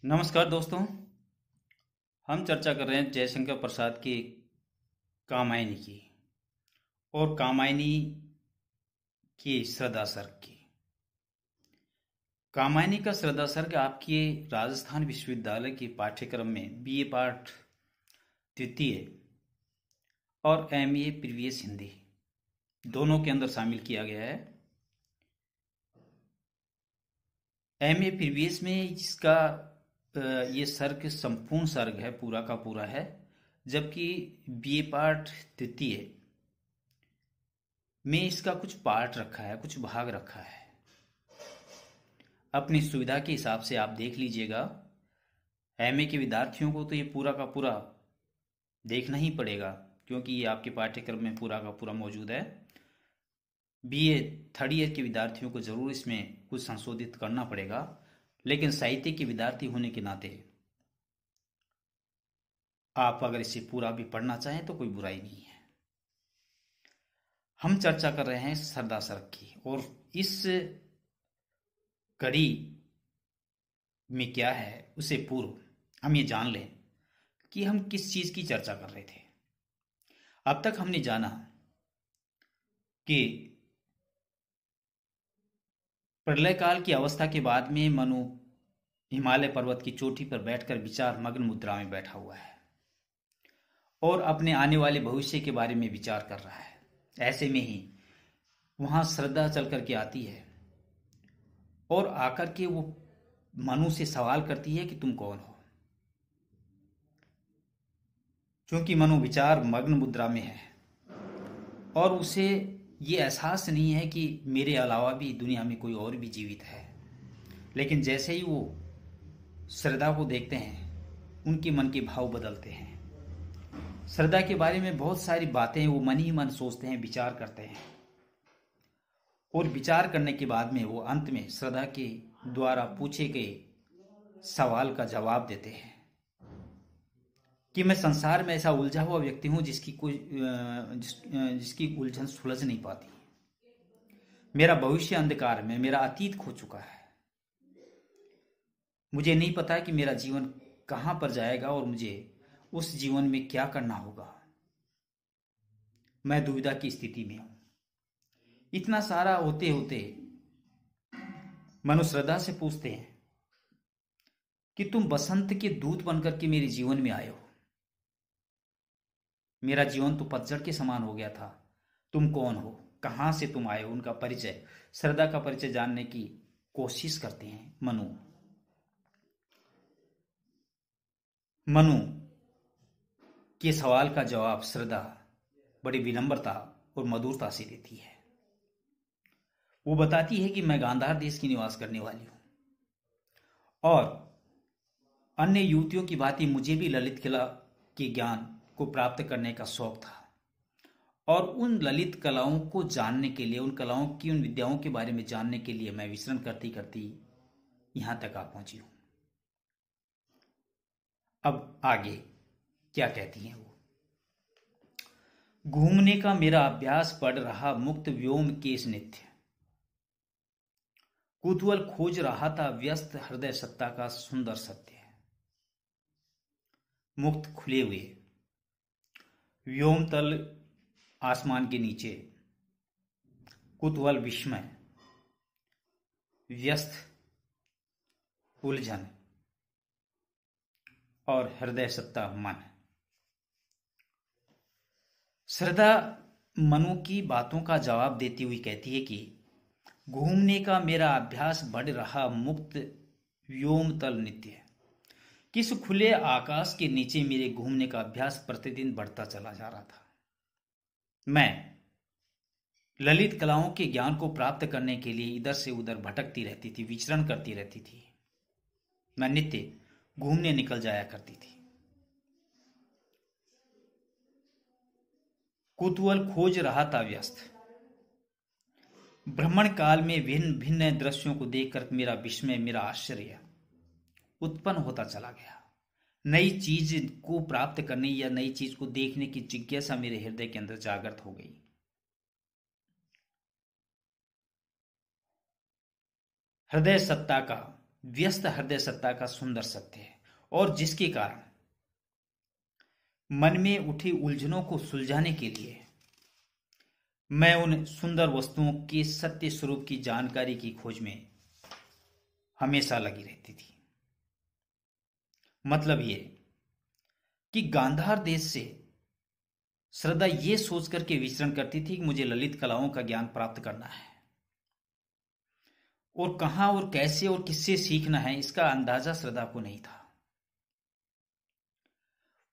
नमस्कार दोस्तों। हम चर्चा कर रहे हैं जयशंकर प्रसाद की कामायनी की और कामायनी की श्रद्धा सर्ग की। कामायनी का श्रद्धा सर्ग आपके राजस्थान विश्वविद्यालय के पाठ्यक्रम में बीए पाठ द्वितीय और एमए प्रीवियस हिंदी दोनों के अंदर शामिल किया गया है। एमए प्रीवियस में इसका ये सर्ग संपूर्ण सर्ग है, पूरा का पूरा है, जबकि बीए पाठ द्वितीय में इसका कुछ पार्ट रखा है, कुछ भाग रखा है। अपनी सुविधा के हिसाब से आप देख लीजिएगा। एमए के विद्यार्थियों को तो ये पूरा का पूरा देखना ही पड़ेगा, क्योंकि ये आपके पाठ्यक्रम में पूरा का पूरा मौजूद है। बीए थर्ड ईयर के विद्यार्थियों को जरूर इसमें कुछ संशोधित करना पड़ेगा, लेकिन साहित्य के विद्यार्थी होने के नाते आप अगर इसे पूरा भी पढ़ना चाहें तो कोई बुराई नहीं है। हम चर्चा कर रहे हैं श्रद्धा सर्ग की, और इस कड़ी में क्या है उसे पूर्व हम ये जान लें कि हम किस चीज की चर्चा कर रहे थे। अब तक हमने जाना कि प्रलय काल की अवस्था के बाद में मनु हिमालय पर्वत की चोटी पर बैठकर विचार मग्न मुद्रा में बैठा हुआ है और अपने आने वाले भविष्य के बारे में विचार कर रहा है। ऐसे में ही वहां श्रद्धा चल करके आती है और आकर के वो मनु से सवाल करती है कि तुम कौन हो। क्योंकि मनु विचार मग्न मुद्रा में है और उसे ये एहसास नहीं है कि मेरे अलावा भी दुनिया में कोई और भी जीवित है। लेकिन जैसे ही वो श्रद्धा को देखते हैं, उनके मन के भाव बदलते हैं। श्रद्धा के बारे में बहुत सारी बातें वो मन ही मन सोचते हैं, विचार करते हैं, और विचार करने के बाद में वो अंत में श्रद्धा के द्वारा पूछे गए सवाल का जवाब देते हैं कि मैं संसार में ऐसा उलझा हुआ व्यक्ति हूं जिसकी उलझन सुलझ नहीं पाती। मेरा भविष्य अंधकार में, मेरा अतीत खो चुका है। मुझे नहीं पता कि मेरा जीवन कहां पर जाएगा और मुझे उस जीवन में क्या करना होगा। मैं दुविधा की स्थिति में हूं। इतना सारा होते होते मनु श्रद्धा से पूछते हैं कि तुम बसंत के दूत बनकर के मेरे जीवन में आए हो। मेरा जीवन तो पतझड़ के समान हो गया था। तुम कौन हो, कहां से तुम आए हो, उनका परिचय, श्रद्धा का परिचय जानने की कोशिश करते हैं मनु के सवाल का जवाब श्रद्धा बड़ी विनम्रता और मधुरता से देती है। वो बताती है कि मैं गांधार देश की निवास करने वाली हूं और अन्य युवतियों की भांति मुझे भी ललित कला के ज्ञान को प्राप्त करने का शौक था, और उन ललित कलाओं को जानने के लिए, उन कलाओं की, उन विद्याओं के बारे में जानने के लिए मैं विचरण करती करती यहां तक आ पहुंची हूं। अब आगे क्या कहती हैं वो। घूमने का मेरा अभ्यास पड़ रहा मुक्त व्योम केश नित्य, कुतूहल खोज रहा था व्यस्त हृदय सत्ता का सुंदर सत्य। मुक्त खुले हुए व्योम तल, आसमान के नीचे, कुतूहल विस्मय, व्यस्त उलझन और हृदय सत्ता मन। श्रद्धा मनु की बातों का जवाब देती हुई कहती है कि घूमने का मेरा अभ्यास बढ़ रहा मुक्त व्योम तल नित्य, किस खुले आकाश के नीचे मेरे घूमने का अभ्यास प्रतिदिन बढ़ता चला जा रहा था। मैं ललित कलाओं के ज्ञान को प्राप्त करने के लिए इधर से उधर भटकती रहती थी, विचरण करती रहती थी। मैं नित्य घूमने निकल जाया करती थी। कुतूहल खोज रहा था व्यस्त। भ्रमण काल में भिन्न भिन्न दृश्यों को देखकर मेरा विस्मय, मेरा आश्चर्य उत्पन्न होता चला गया। नई चीज को प्राप्त करने या नई चीज को देखने की जिज्ञासा मेरे हृदय के अंदर जागृत हो गई। हृदय सत्ता का व्यस्त हृदय सत्ता का सुंदर सत्य है, और जिसके कारण मन में उठी उलझनों को सुलझाने के लिए मैं उन सुंदर वस्तुओं के सत्य स्वरूप की जानकारी की खोज में हमेशा लगी रहती थी। मतलब ये कि गांधार देश से श्रद्धा ये सोच करके विचरण करती थी कि मुझे ललित कलाओं का ज्ञान प्राप्त करना है, और कहां और कैसे और किससे सीखना है इसका अंदाजा श्रद्धा को नहीं था।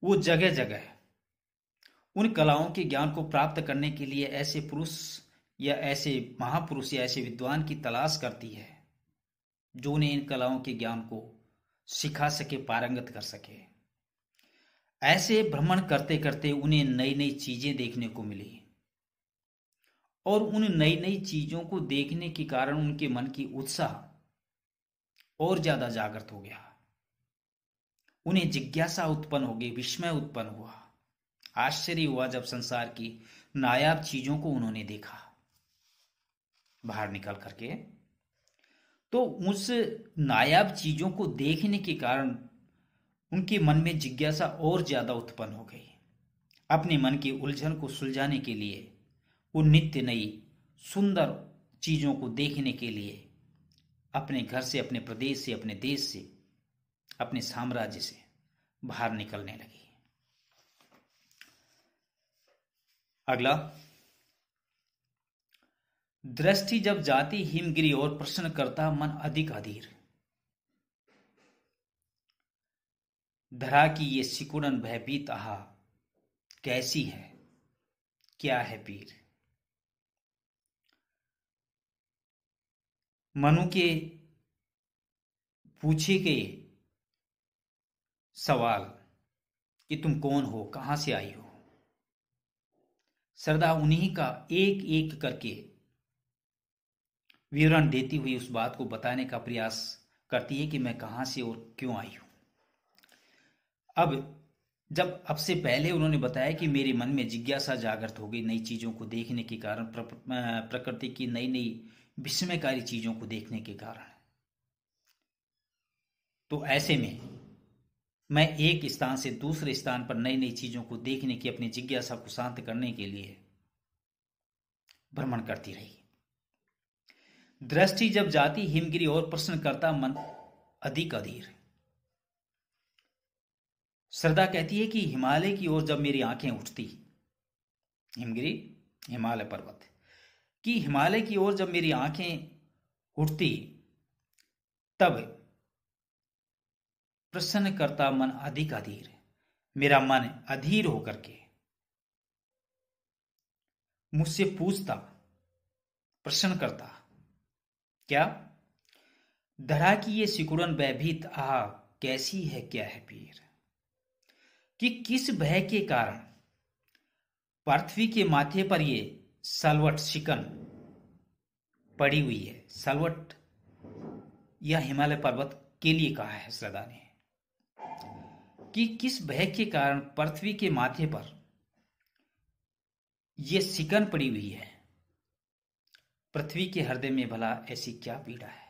वो जगह जगह उन कलाओं के ज्ञान को प्राप्त करने के लिए ऐसे पुरुष या ऐसे महापुरुष या ऐसे विद्वान की तलाश करती है जो उन्हें इन कलाओं के ज्ञान को सिखा सके, पारंगत कर सके। ऐसे भ्रमण करते करते उन्हें नई नई चीजें देखने को मिली, और उन नई नई चीजों को देखने के कारण उनके मन की उत्साह और ज्यादा जागृत हो गया। उन्हें जिज्ञासा उत्पन्न हो गई, विस्मय उत्पन्न हुआ, आश्चर्य हुआ जब संसार की नायाब चीजों को उन्होंने देखा बाहर निकल करके। तो उस नायाब चीजों को देखने के कारण उनके मन में जिज्ञासा और ज्यादा उत्पन्न हो गई। अपने मन की उलझन को सुलझाने के लिए वो नित्य नई सुंदर चीजों को देखने के लिए अपने घर से, अपने प्रदेश से, अपने देश से, अपने साम्राज्य से बाहर निकलने लगी। अगला, दृष्टि जब जाती हिमगिरी और प्रश्न करता मन अधिक अधीर। धरा की ये सिकुड़न भयभीत आहा कैसी है, क्या है पीर। मनु के पूछे गए सवाल कि तुम कौन हो, कहां से आई हो, श्रद्धा उन्हीं का एक एक करके विवरण देती हुई उस बात को बताने का प्रयास करती है कि मैं कहां से और क्यों आई हूं। अब से पहले उन्होंने बताया कि मेरे मन में जिज्ञासा जागृत हो गई नई चीजों को देखने के कारण, प्रकृति की नई नई विस्मयकारी चीजों को देखने के कारण। तो ऐसे में मैं एक स्थान से दूसरे स्थान पर नई नई चीजों को देखने की अपनी जिज्ञासा को शांत करने के लिए भ्रमण करती रही। दृष्टि जब जाती हिमगिरी और प्रश्न करता मन अधिक अधीर। श्रद्धा कहती है कि हिमालय की ओर जब मेरी आंखें उठती, हिमगिरी हिमालय पर्वत, कि हिमालय की ओर जब मेरी आंखें उठती तब प्रसन्न करता मन अधिक अधीर, मेरा मन अधीर होकर के मुझसे पूछता, प्रश्न करता, क्या धरा की ये सिकुड़न भयभीत आह कैसी है, क्या है पीर। कि किस भय के कारण पृथ्वी के माथे पर ये सलवट शिकन पड़ी हुई है। सलवट यह हिमालय पर्वत के लिए कहा है श्रद्धा ने, कि किस भय के कारण पृथ्वी के माथे पर यह शिकन पड़ी हुई है। पृथ्वी के हृदय में भला ऐसी क्या पीड़ा है।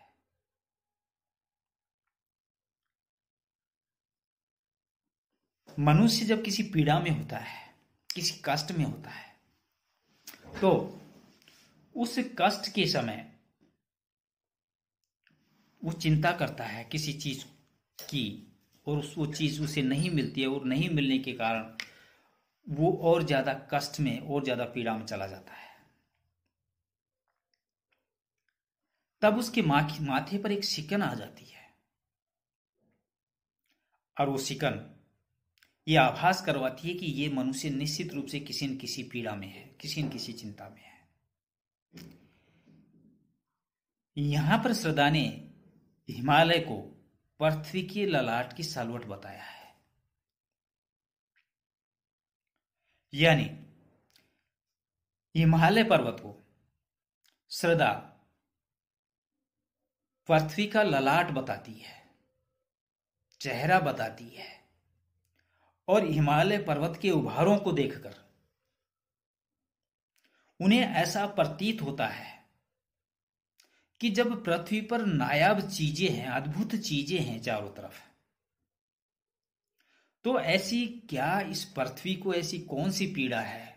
मनुष्य जब किसी पीड़ा में होता है, किसी कष्ट में होता है, तो उस कष्ट के समय वो चिंता करता है किसी चीज की, और वो चीज उसे नहीं मिलती है, और नहीं मिलने के कारण वो और ज्यादा कष्ट में और ज्यादा पीड़ा में चला जाता है। तब उसके माथे पर एक शिकन आ जाती है, और वो शिकन ये आभास करवाती है कि ये मनुष्य निश्चित रूप से किसी न किसी पीड़ा में है, किसी न किसी चिंता में है। यहां पर श्रद्धा ने हिमालय को पृथ्वी के ललाट की सलवट बताया है। यानी हिमालय पर्वत को श्रद्धा पृथ्वी का ललाट बताती है, चेहरा बताती है, और हिमालय पर्वत के उभारों को देखकर उन्हें ऐसा प्रतीत होता है कि जब पृथ्वी पर नायाब चीजें हैं, अद्भुत चीजें हैं चारों तरफ, तो ऐसी क्या इस पृथ्वी को ऐसी कौन सी पीड़ा है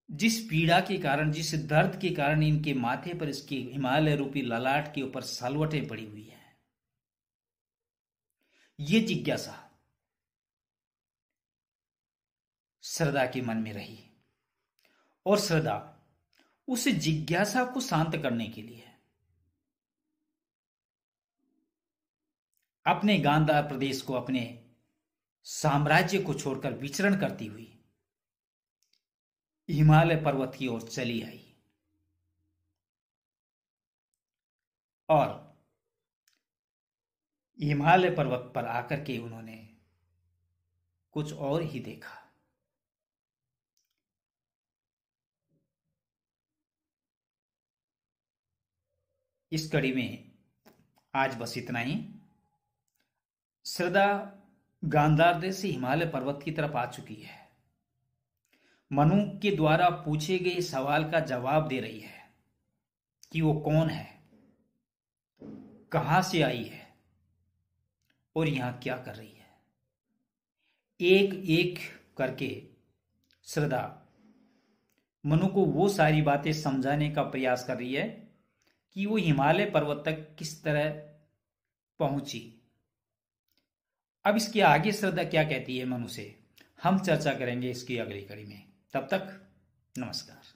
जिस पीड़ा के कारण, जिस दर्द के कारण इनके माथे पर, इसके हिमालय रूपी ललाट के ऊपर सलवटें पड़ी हुई हैं। ये जिज्ञासा श्रद्धा के मन में रही और श्रद्धा उस जिज्ञासा को शांत करने के लिए अपने गांधार प्रदेश को, अपने साम्राज्य को छोड़कर विचरण करती हुई हिमालय पर्वत की ओर चली आई और हिमालय पर्वत पर आकर के उन्होंने कुछ और ही देखा। इस कड़ी में आज बस इतना ही। श्रद्धा गांधार देश से हिमालय पर्वत की तरफ आ चुकी है। मनु के द्वारा पूछे गए सवाल का जवाब दे रही है कि वो कौन है, कहां से आई है और यहां क्या कर रही है। एक एक करके श्रद्धा मनु को वो सारी बातें समझाने का प्रयास कर रही है कि वो हिमालय पर्वत तक किस तरह पहुंची। अब इसके आगे श्रद्धा क्या कहती है मनु से, हम चर्चा करेंगे इसकी अगली कड़ी में। तब तक नमस्कार।